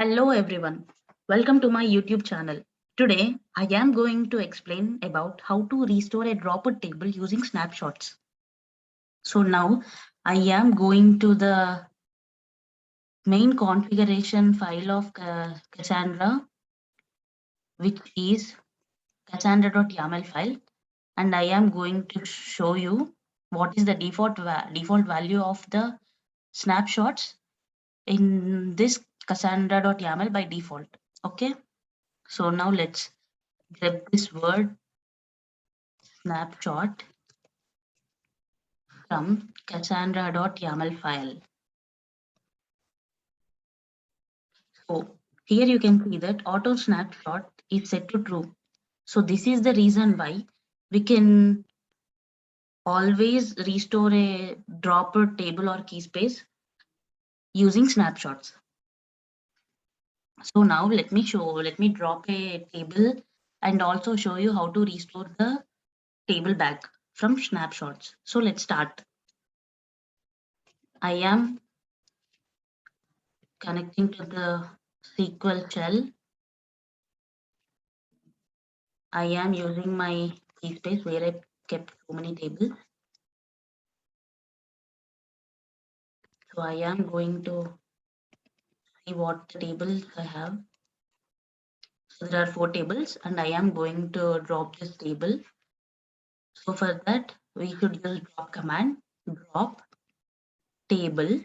Hello everyone, welcome to my YouTube channel. Today I am going to explain about how to restore a dropped table using snapshots. So now I am going to the main configuration file of Cassandra, which is cassandra.yaml file, and I am going to show you what is the default value of the snapshots in this cassandra.yaml by default. Okay, so now let's grab this word snapshot from cassandra.yaml file. So here you can see that auto snapshot is set to true. So this is the reason why we can always restore a dropper table or key space using snapshots. So now let me drop a table and also show you how to restore the table back from snapshots. So let's start. I am connecting to the SQL shell. I am using my keyspace where I kept so many tables. So I am going to see what tables I have. So there are 4 tables and I am going to drop this table. So for that we should use drop command, drop table,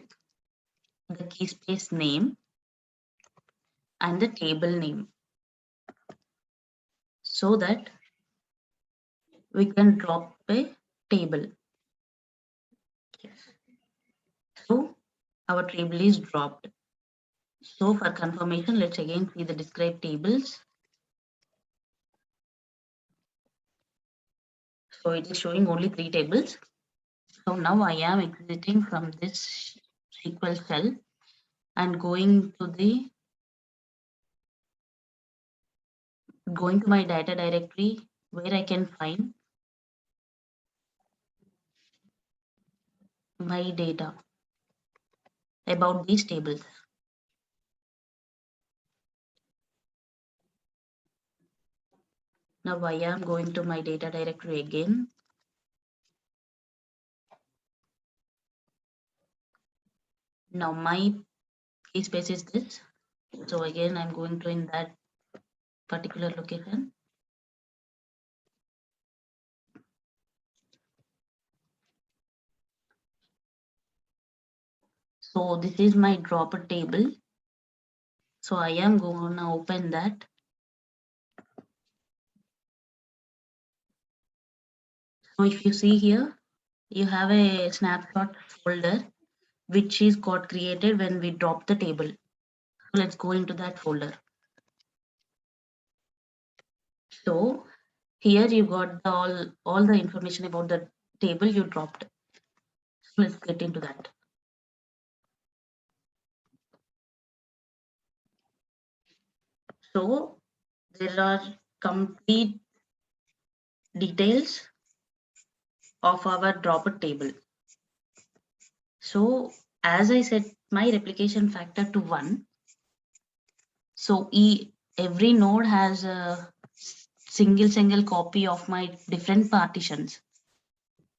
the keyspace name and the table name, so that we can drop a table. So our table is dropped. So for confirmation, let's again see the described tables. So it is showing only 3 tables. So now I am exiting from this SQL shell and going to my data directory where I can find my data about these tables. Now I am going to my data directory again. Now my keyspace is this. So again I'm going to in that particular location. So this is my dropper table. So I am going to open that. So if you see here, you have a snapshot folder which is got created when we drop the table. So let's go into that folder. So here you got all the information about the table you dropped. So let's get into that. So there are complete details of our dropper table. So as I set my replication factor to 1, so every node has a single copy of my different partitions.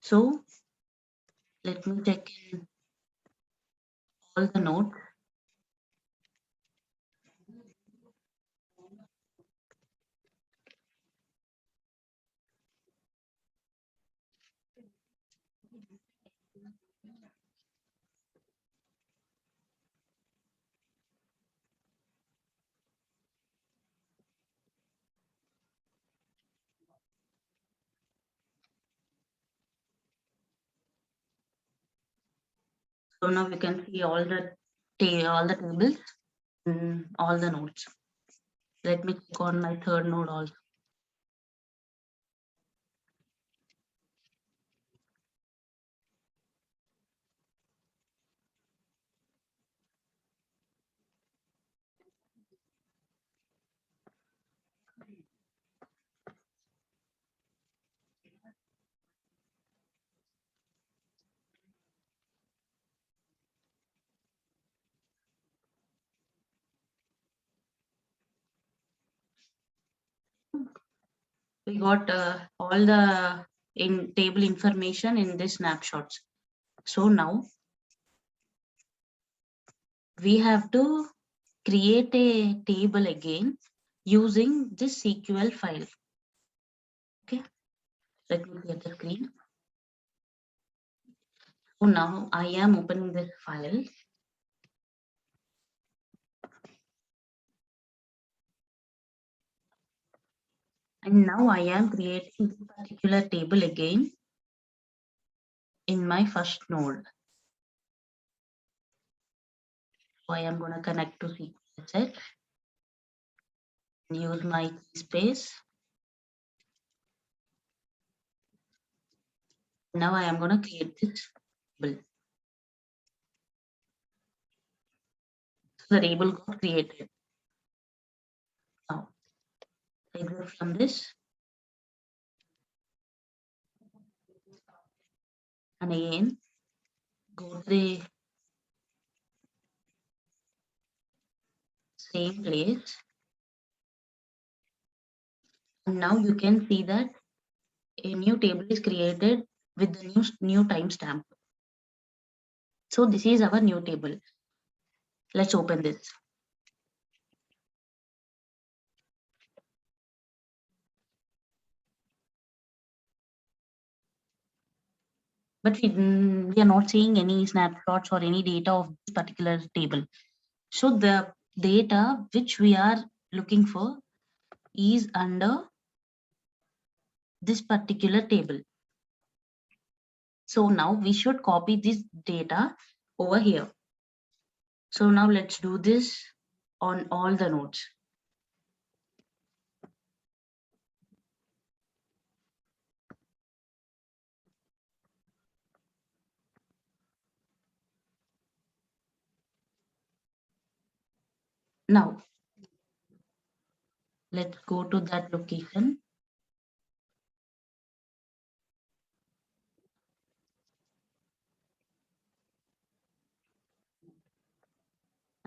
So let me check in all the nodes. So now we can see all the tables in all the nodes. Let me click on my third node also. we got all the table information in this snapshots. So now we have to create a table again using this SQL file. Okay, let me clear the screen. So now I am opening this file. And now I am creating this particular table again in my first node. So I am going to connect to SQL set and use my keyspace. Now I am going to create this table. So the table got created. Now exit from this. And again, go to the same place. And now you can see that a new table is created with the new timestamp. So this is our new table. Let's open this. But we are not seeing any snapshots or any data of this particular table. So the data which we are looking for is under this particular table. So now we should copy this data over here. So now let's do this on all the nodes. Now let's go to that location.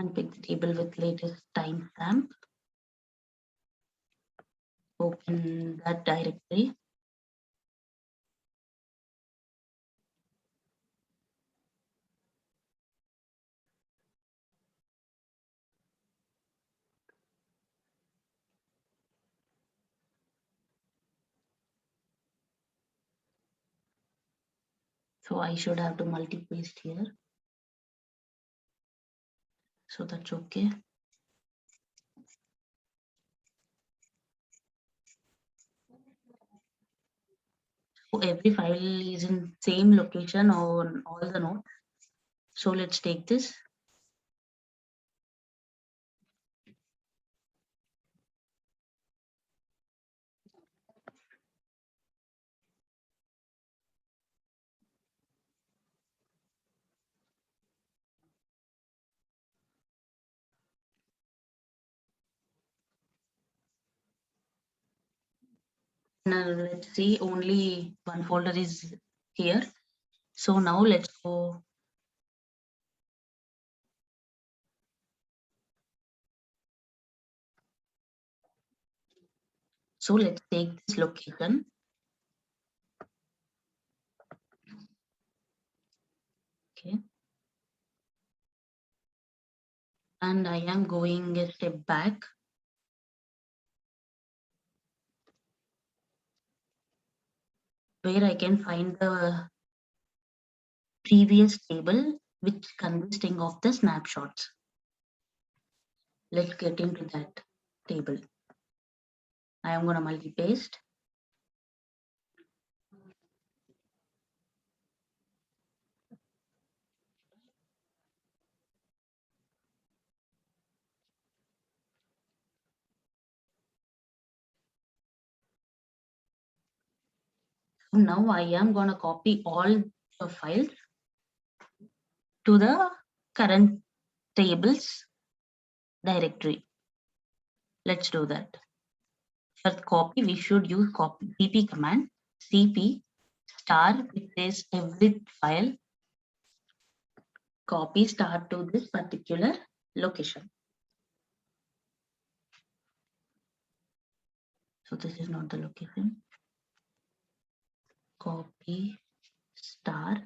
And pick the table with latest timestamp. Open that directory. So I should have to multi-paste here. So that's okay. So every file is in same location on all the nodes. So let's take this. Now let's see, only one folder is here. So now let's go. So let's take this location. Okay. And I am going a step back. Where I can find the previous table which consisting of the snapshots. Let's get into that table. I am going to multi-paste. So now I am going to copy all the files to the current tables directory. Let's do that. For copy, we should use copy cp command, cp star, which is every file, copy star to this particular location. So this is not the location. Copy star.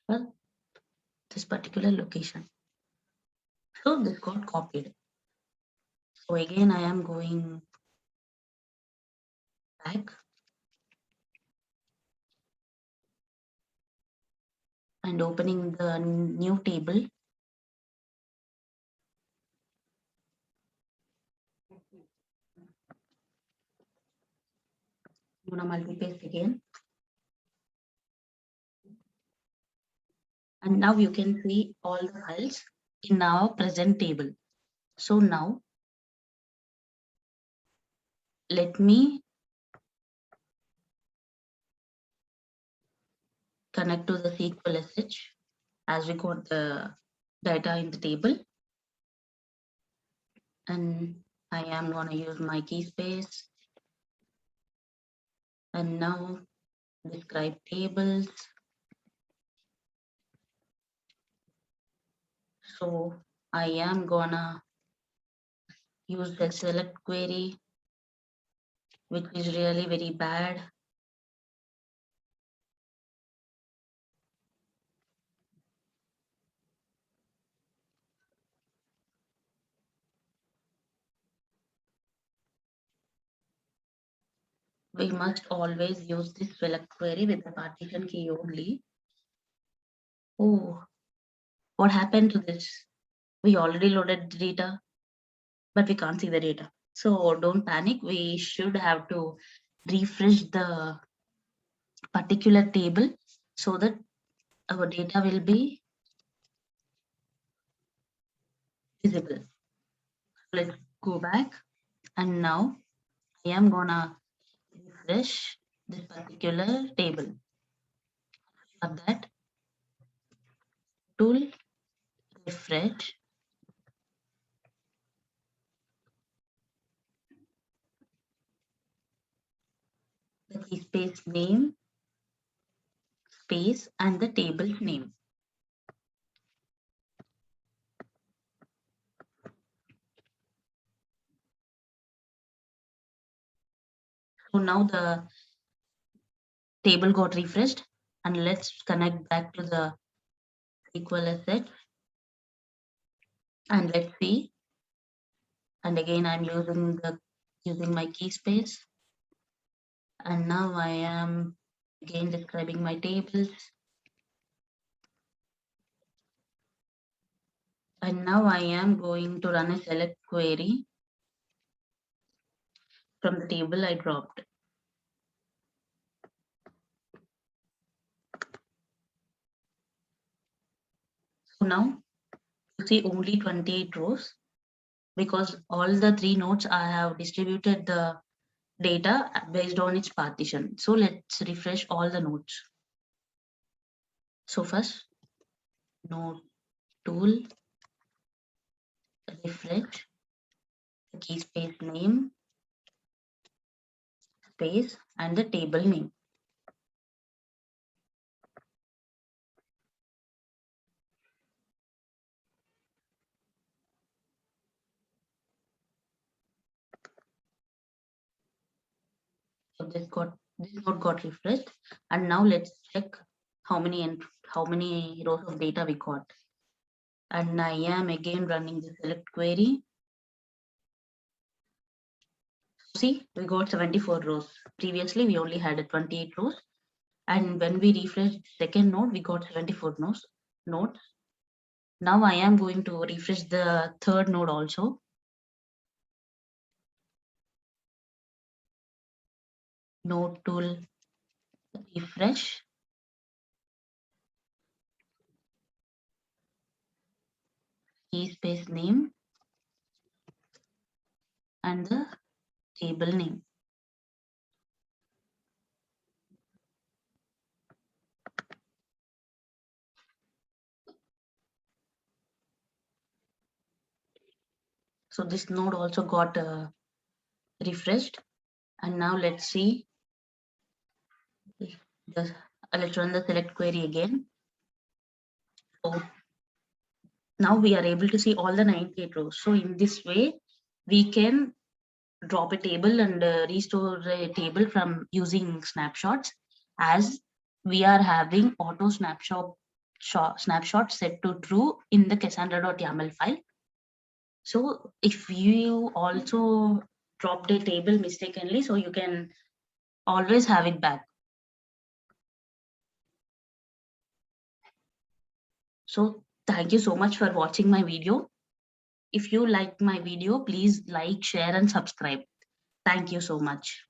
Well, this particular location. So this got copied. So again, I am going back and opening the new table. I'm gonna multi-paste again. And now you can see all the files in our present table. So now let me connect to the SQL SH as we got the data in the table. And I am going to use my keyspace. And now describe tables. So I am gonna use the select query, which is really very bad. We must always use this select query with the partition key only. Oh, what happened to this? We already loaded the data, but we can't see the data. So don't panic. We should have to refresh the particular table so that our data will be visible. Let's go back. And now I am gonna refresh this particular table. For that, tool, refresh, the key space name, space, and the table name. So now the table got refreshed, and let's connect back to the SQL SH and let's see. And again, I'm using my key space, and now I am again describing my tables. And now I am going to run a select query from the table I dropped. So now you see only 28 rows because all the 3 nodes I have distributed the data based on its partition. So let's refresh all the nodes. So first, node tool, refresh, the key space name, space, and the table name. So this node got refreshed, and now let's check how many rows of data we got. And I am again running the select query. See, we got 74 rows. Previously, we only had 28 rows. And when we refresh the second node, we got 74 nodes. Now I am going to refresh the third node also. Node tool, refresh, key space name, and the table name. So this node also got refreshed. And now let's see. Let's run the select query again. So now we are able to see all the 98 rows. So in this way, we can drop a table and restore a table from using snapshots, as we are having auto snapshot set to true in the cassandra.yaml file. So if you also dropped a table mistakenly, so you can always have it back. So thank you so much for watching my video. If you like my video, please like, share, and subscribe. Thank you so much.